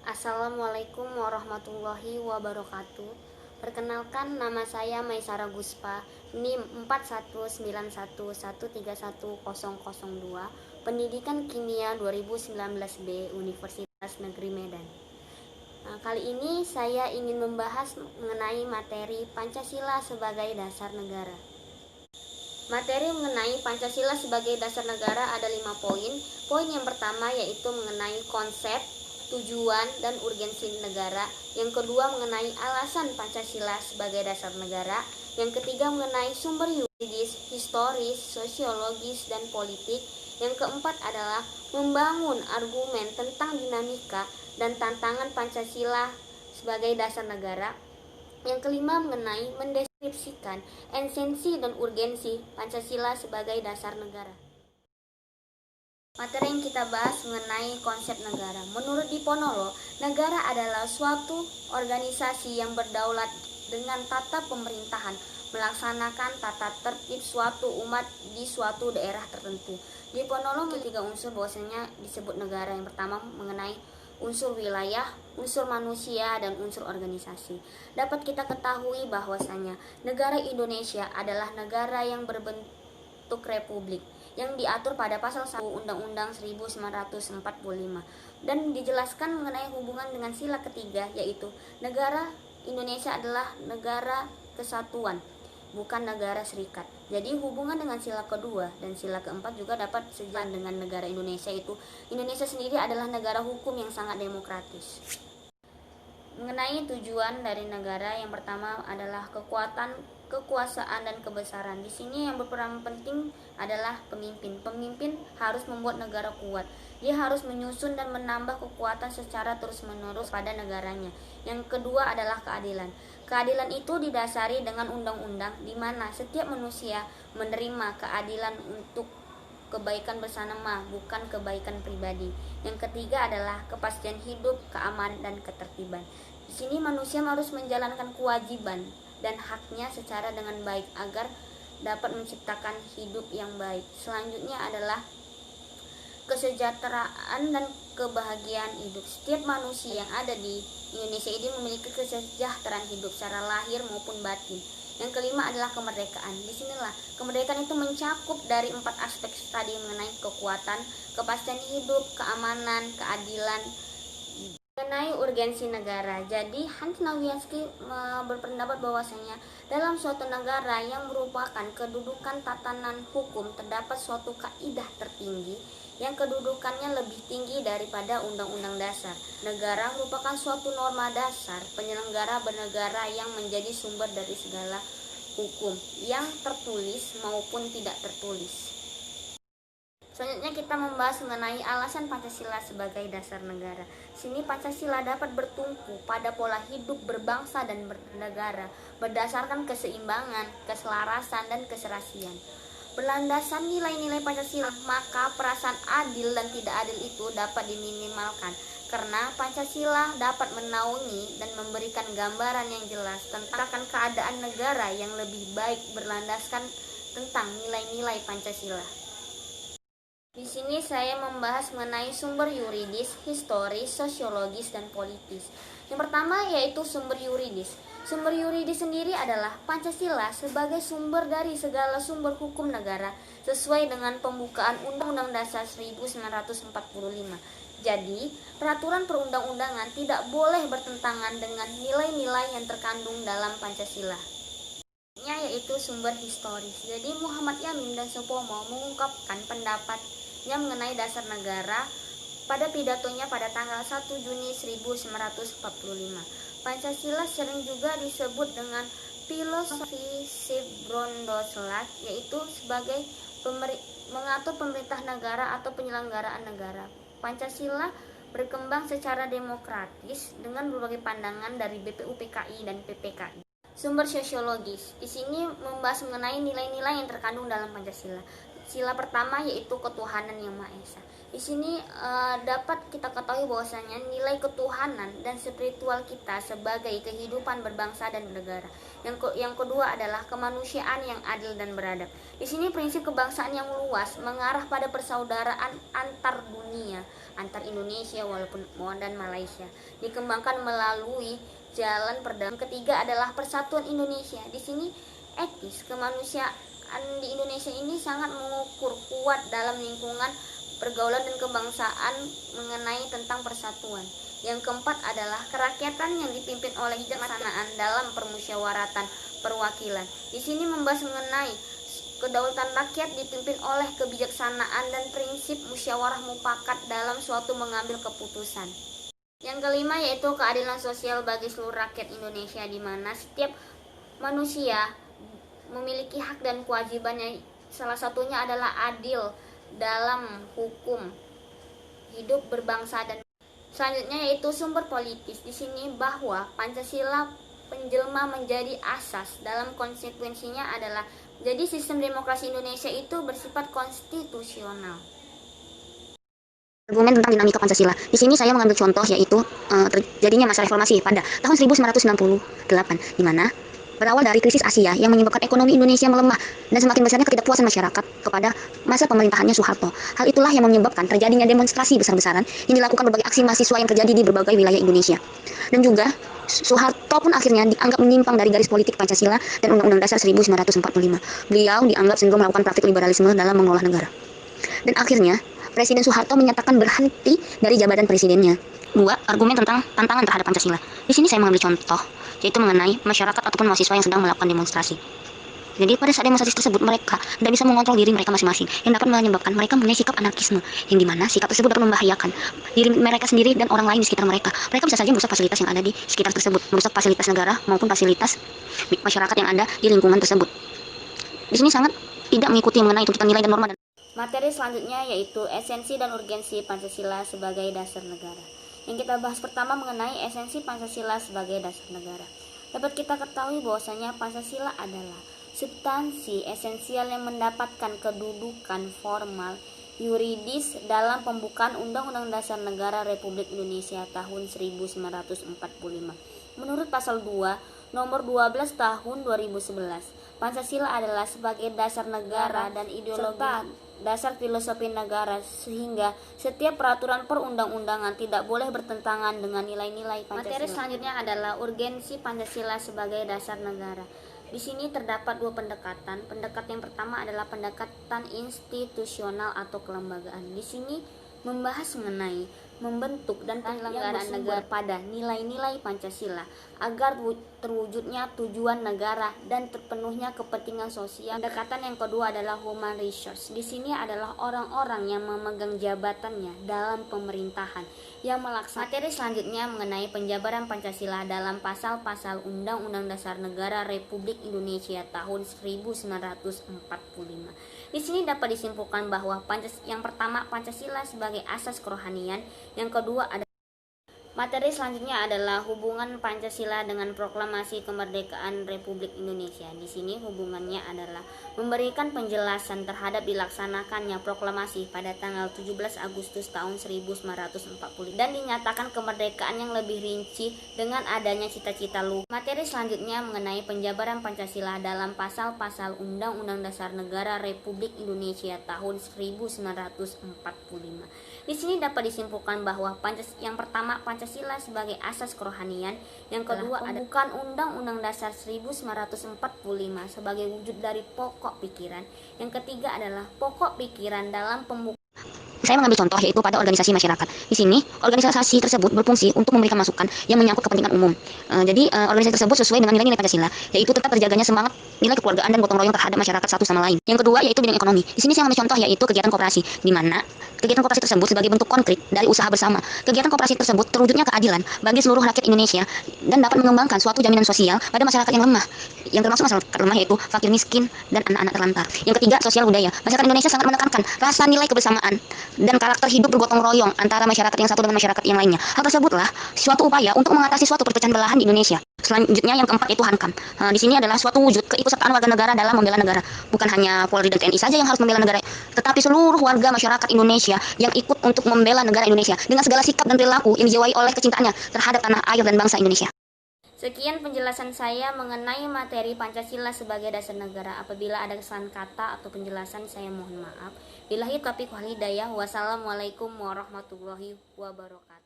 Assalamualaikum warahmatullahi wabarakatuh. Perkenalkan, nama saya Maisara Guspa, NIM 4191131002, Pendidikan Kimia 2019B, Universitas Negeri Medan. Kali ini saya ingin membahas mengenai materi Pancasila sebagai dasar negara. Materi mengenai Pancasila sebagai dasar negara ada 5 poin. Poin yang pertama yaitu mengenai konsep, tujuan, dan urgensi negara. Yang kedua mengenai alasan Pancasila sebagai dasar negara. Yang ketiga mengenai sumber yuridis, historis, sosiologis, dan politik. Yang keempat adalah membangun argumen tentang dinamika dan tantangan Pancasila sebagai dasar negara. Yang kelima mengenai mendeskripsikan esensi dan urgensi Pancasila sebagai dasar negara. Materi yang kita bahas mengenai konsep negara. Menurut Diponolo, negara adalah suatu organisasi yang berdaulat dengan tata pemerintahan, melaksanakan tata tertib suatu umat di suatu daerah tertentu. Diponolo memiliki 3 unsur bahwasanya disebut negara. Yang pertama mengenai unsur wilayah, unsur manusia, dan unsur organisasi. Dapat kita ketahui bahwasanya negara Indonesia adalah negara yang berbentuk republik yang diatur pada pasal 1 Undang-Undang 1945 dan dijelaskan mengenai hubungan dengan sila ketiga, yaitu negara Indonesia adalah negara kesatuan, bukan negara serikat. Jadi hubungan dengan sila kedua dan sila keempat juga dapat sejalan dengan negara Indonesia, itu Indonesia sendiri adalah negara hukum yang sangat demokratis. Mengenai tujuan dari negara, yang pertama adalah kekuasaan dan kebesaran. Di sini yang berperan penting adalah pemimpin. Pemimpin harus membuat negara kuat. Dia harus menyusun dan menambah kekuatan secara terus-menerus pada negaranya. Yang kedua adalah keadilan. Keadilan itu didasari dengan undang-undang di mana setiap manusia menerima keadilan untuk kebaikan bersama, bukan kebaikan pribadi. Yang ketiga adalah kepastian hidup, keamanan, dan ketertiban. Di sini manusia harus menjalankan kewajiban dan haknya secara dengan baik agar dapat menciptakan hidup yang baik. Selanjutnya adalah kesejahteraan dan kebahagiaan hidup. Setiap manusia yang ada di Indonesia ini memiliki kesejahteraan hidup secara lahir maupun batin. Yang kelima adalah kemerdekaan. Disinilah kemerdekaan itu mencakup dari 4 aspek tadi mengenai kekuatan, kepastian hidup, keamanan, keadilan. Mengenai urgensi negara, jadi Hans Nawiansky berpendapat bahwasanya dalam suatu negara yang merupakan kedudukan tatanan hukum terdapat suatu kaidah tertinggi yang kedudukannya lebih tinggi daripada undang-undang dasar. Negara merupakan suatu norma dasar penyelenggara bernegara yang menjadi sumber dari segala hukum yang tertulis maupun tidak tertulis. Selanjutnya kita membahas mengenai alasan Pancasila sebagai dasar negara. Sini Pancasila dapat bertumpu pada pola hidup berbangsa dan bernegara berdasarkan keseimbangan, keselarasan, dan keserasian. Berlandasan nilai-nilai Pancasila, maka perasaan adil dan tidak adil itu dapat diminimalkan karena Pancasila dapat menaungi dan memberikan gambaran yang jelas tentang keadaan negara yang lebih baik berlandaskan tentang nilai-nilai Pancasila. Di sini saya membahas mengenai sumber yuridis, historis, sosiologis, dan politis. Yang pertama yaitu sumber yuridis. Sumber yuridis sendiri adalah Pancasila sebagai sumber dari segala sumber hukum negara sesuai dengan pembukaan Undang-Undang Dasar 1945. Jadi, peraturan perundang-undangan tidak boleh bertentangan dengan nilai-nilai yang terkandung dalam Pancasila. Yaitu sumber historis. Jadi Muhammad Yamin dan Supomo mengungkapkan pendapatnya mengenai dasar negara pada pidatonya pada tanggal 1 Juni 1945. Pancasila sering juga disebut dengan filosofi Sibrondoslak, yaitu sebagai mengatur pemerintah negara atau penyelenggaraan negara. Pancasila berkembang secara demokratis dengan berbagai pandangan dari BPUPKI dan PPKI. Sumber sosiologis. Di sini membahas mengenai nilai-nilai yang terkandung dalam Pancasila. Sila pertama yaitu ketuhanan yang Maha Esa. Di sini dapat kita ketahui bahwasanya nilai ketuhanan dan spiritual kita sebagai kehidupan berbangsa dan bernegara. Yang kedua adalah kemanusiaan yang adil dan beradab. Di sini prinsip kebangsaan yang luas mengarah pada persaudaraan antar dunia, antar Indonesia walaupun dan Malaysia, dikembangkan melalui jalan perdamaian. Yang ketiga adalah persatuan Indonesia. Di sini etis kemanusiaan di Indonesia ini sangat mengukur kuat dalam lingkungan pergaulan dan kebangsaan mengenai tentang persatuan. Yang keempat adalah kerakyatan yang dipimpin oleh kebijaksanaan dalam permusyawaratan perwakilan. Di sini membahas mengenai kedaulatan rakyat dipimpin oleh kebijaksanaan dan prinsip musyawarah mufakat dalam suatu mengambil keputusan. Yang kelima yaitu keadilan sosial bagi seluruh rakyat Indonesia, di mana setiap manusia memiliki hak dan kewajibannya. Salah satunya adalah adil dalam hukum, hidup berbangsa dan selanjutnya yaitu sumber politis. Di sini bahwa Pancasila penjelma menjadi asas dalam konsekuensinya adalah jadi sistem demokrasi Indonesia itu bersifat konstitusional. Argumen tentang dinamika Pancasila. Di sini saya mengambil contoh yaitu terjadinya masa reformasi pada tahun 1968, di mana berawal dari krisis Asia yang menyebabkan ekonomi Indonesia melemah dan semakin besarnya ketidakpuasan masyarakat kepada masa pemerintahannya Soeharto. Hal itulah yang menyebabkan terjadinya demonstrasi besar-besaran yang dilakukan berbagai aksi mahasiswa yang terjadi di berbagai wilayah Indonesia. Dan juga Soeharto pun akhirnya dianggap menyimpang dari garis politik Pancasila dan Undang-Undang Dasar 1945. Beliau dianggap cenderung melakukan praktik liberalisme dalam mengolah negara. Dan akhirnya Presiden Soeharto menyatakan berhenti dari jabatan presidennya. 2. Argumen tentang tantangan terhadap Pancasila. Di sini saya mengambil contoh, yaitu mengenai masyarakat ataupun mahasiswa yang sedang melakukan demonstrasi. Jadi pada saat demonstrasi tersebut mereka tidak bisa mengontrol diri mereka masing-masing, yang dapat menyebabkan mereka mempunyai sikap anarkisme, yang dimana sikap tersebut dapat membahayakan diri mereka sendiri dan orang lain di sekitar mereka. Mereka bisa saja merusak fasilitas yang ada di sekitar tersebut, merusak fasilitas negara maupun fasilitas masyarakat yang ada di lingkungan tersebut. Di sini sangat tidak mengikuti mengenai tuntutan nilai dan norma. Materi selanjutnya yaitu esensi dan urgensi Pancasila sebagai dasar negara. Yang kita bahas pertama mengenai esensi Pancasila sebagai dasar negara. Dapat kita ketahui bahwasanya Pancasila adalah substansi esensial yang mendapatkan kedudukan formal yuridis dalam pembukaan Undang-Undang Dasar Negara Republik Indonesia tahun 1945. Menurut pasal 2 nomor 12 tahun 2011, Pancasila adalah sebagai dasar negara dan ideologi dasar filosofi negara, sehingga setiap peraturan perundang-undangan tidak boleh bertentangan dengan nilai-nilai Pancasila. Materi selanjutnya adalah urgensi Pancasila sebagai dasar negara. Di sini terdapat dua pendekatan. Pendekatan yang pertama adalah pendekatan institusional atau kelembagaan. Di sini membahas mengenai membentuk dan penyelenggaraan negara pada nilai-nilai Pancasila agar terwujudnya tujuan negara dan terpenuhnya kepentingan sosial. Pendekatan yang kedua adalah human resource. Di sini adalah orang-orang yang memegang jabatannya dalam pemerintahan yang melaksanakan. Materi selanjutnya mengenai penjabaran Pancasila dalam pasal-pasal Undang-Undang Dasar Negara Republik Indonesia tahun 1945. Di sini dapat disimpulkan bahwa yang pertama Pancasila sebagai asas kerohanian, yang kedua ada materi selanjutnya adalah hubungan Pancasila dengan proklamasi kemerdekaan Republik Indonesia. Di sini hubungannya adalah memberikan penjelasan terhadap dilaksanakannya proklamasi pada tanggal 17 Agustus tahun 1940 dan dinyatakan kemerdekaan yang lebih rinci dengan adanya cita-cita luhur. Materi selanjutnya mengenai penjabaran Pancasila dalam pasal-pasal Undang-Undang Dasar Negara Republik Indonesia tahun 1945. Di sini dapat disimpulkan bahwa yang pertama Pancasila sebagai asas kerohanian, yang kedua pembukaan Undang-Undang Dasar 1945 sebagai wujud dari pokok pikiran, yang ketiga adalah pokok pikiran dalam pembukaan. Saya mengambil contoh yaitu pada organisasi masyarakat. Di sini organisasi tersebut berfungsi untuk memberikan masukan yang menyangkut kepentingan umum. Jadi organisasi tersebut sesuai dengan nilai-nilai Pancasila, yaitu tetap terjaganya semangat nilai kekeluargaan dan gotong royong terhadap masyarakat satu sama lain. Yang kedua yaitu bidang ekonomi. Di sini saya mengambil contoh yaitu kegiatan koperasi, di mana kegiatan koperasi tersebut sebagai bentuk konkret dari usaha bersama. Kegiatan koperasi tersebut terwujudnya keadilan bagi seluruh rakyat Indonesia dan dapat mengembangkan suatu jaminan sosial pada masyarakat yang lemah, yang termasuk masyarakat lemah yaitu fakir miskin dan anak-anak terlantar. Yang ketiga sosial budaya. Masyarakat Indonesia sangat menekankan rasa nilai kebersamaan dan karakter hidup bergotong royong antara masyarakat yang satu dengan masyarakat yang lainnya. Hal tersebutlah suatu upaya untuk mengatasi suatu perpecahan belahan di Indonesia. Selanjutnya yang keempat itu Hankam. Di sini adalah suatu wujud keikutsertaan warga negara dalam membela negara. Bukan hanya Polri dan TNI saja yang harus membela negara, tetapi seluruh warga masyarakat Indonesia yang ikut untuk membela negara Indonesia dengan segala sikap dan perilaku yang dijiwai oleh kecintaannya terhadap tanah air dan bangsa Indonesia. Sekian penjelasan saya mengenai materi Pancasila sebagai dasar negara. Apabila ada kesalahan kata atau penjelasan, saya mohon maaf. Billahi taufiq wal hidayah. Wassalamualaikum warahmatullahi wabarakatuh.